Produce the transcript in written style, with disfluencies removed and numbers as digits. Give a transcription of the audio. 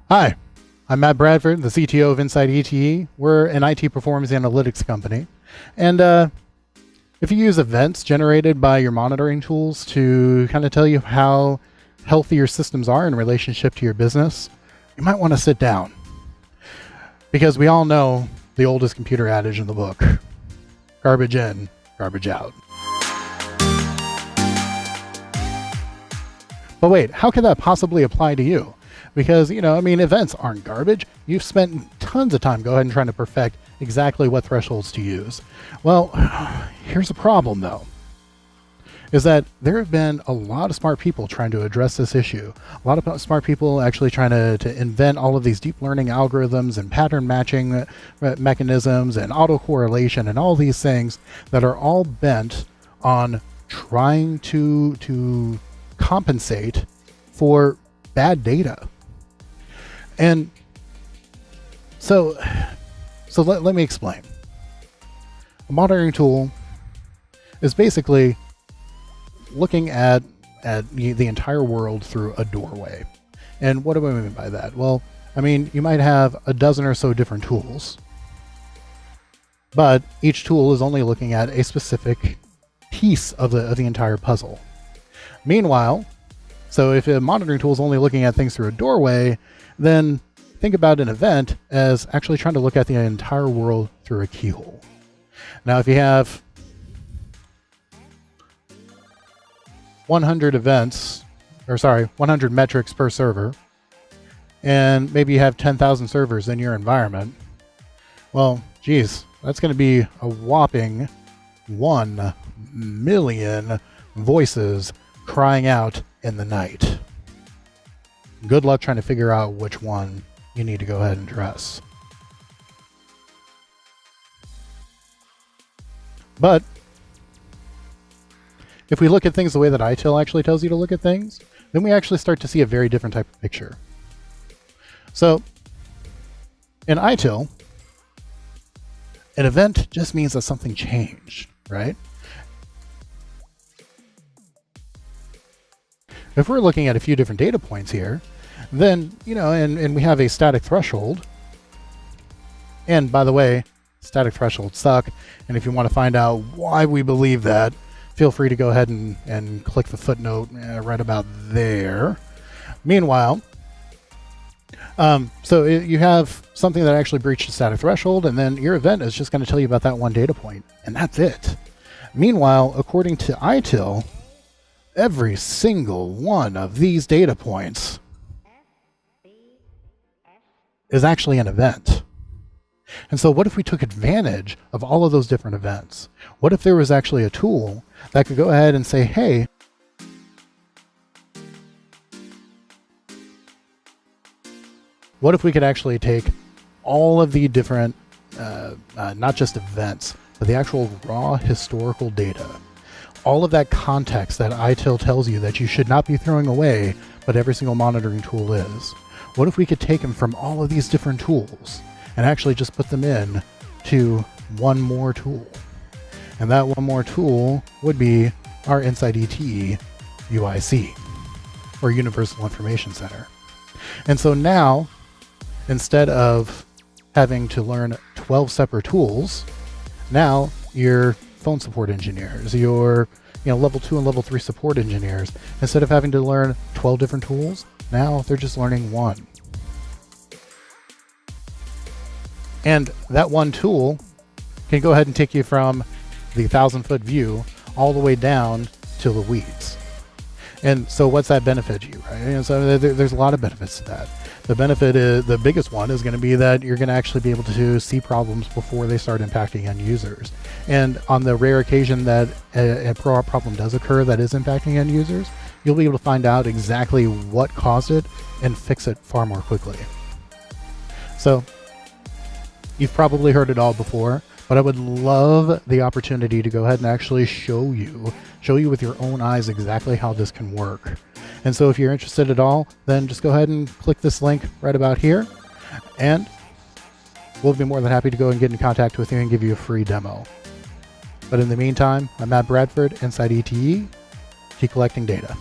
Hi, I'm Matt Bradford, the CTO of InsightETE. We're an IT performance analytics company. And if you use events generated by your monitoring tools to kind of tell you how healthy your systems are in relationship to your business, you might want to sit down. Because we all know the oldest computer adage in the book: garbage in, garbage out. But wait, how could that possibly apply to you? Because, events aren't garbage. You've spent tons of time go ahead and trying to perfect exactly what thresholds to use. Well, here's the problem though, is that there have been a lot of smart people trying to address this issue. A lot of smart people actually trying to invent all of these deep learning algorithms and pattern matching mechanisms and autocorrelation and all these things that are all bent on trying to compensate for bad data. And so let me explain. A monitoring tool is basically looking at the entire world through a doorway. And what do I mean by that? Well, you might have a dozen or so different tools, but each tool is only looking at a specific piece of the entire puzzle. Meanwhile, so if a monitoring tool is only looking at things through a doorway, then think about an event as actually trying to look at the entire world through a keyhole. Now, if you have 100 metrics per server, and maybe you have 10,000 servers in your environment, well, geez, that's going to be a whopping 1 million voices crying out in the night. Good luck trying to figure out which one you need to go ahead and address. But if we look at things the way that ITIL actually tells you to look at things, then we actually start to see a very different type of picture. So in ITIL, an event just means that something changed, right? If we're looking at a few different data points here, then, and we have a static threshold. And by the way, static thresholds suck. And if you want to find out why we believe that, feel free to go ahead and click the footnote right about there. Meanwhile, you have something that actually breached the static threshold, and then your event is just going to tell you about that one data point, and that's it. Meanwhile, according to ITIL, every single one of these data points is actually an event. And so what if we took advantage of all of those different events? What if there was actually a tool that could go ahead and say, hey, what if we could actually take all of the different, not just events, but the actual raw historical data, all of that context that ITIL tells you that you should not be throwing away, but every single monitoring tool is. What if we could take them from all of these different tools and actually just put them in to one more tool? And that one more tool would be our InsightETE UIC, or Universal Information Center. And so now, instead of having to learn 12 separate tools, now your phone support engineers, your level 2 and level 3 support engineers, instead of having to learn 12 different tools, now they're just learning one. And that one tool can go ahead and take you from the 1,000-foot view all the way down to the weeds. And so what's that benefit you, right? And so there's a lot of benefits to that. The benefit is, the biggest one is going to be that you're going to actually be able to see problems before they start impacting end users. And on the rare occasion that a problem does occur that is impacting end users, you'll be able to find out exactly what caused it and fix it far more quickly. So you've probably heard it all before, but I would love the opportunity to go ahead and actually show you with your own eyes exactly how this can work. And so if you're interested at all, then just go ahead and click this link right about here, and we'll be more than happy to go and get in contact with you and give you a free demo. But in the meantime, I'm Matt Bradford, InsightETE. Keep collecting data.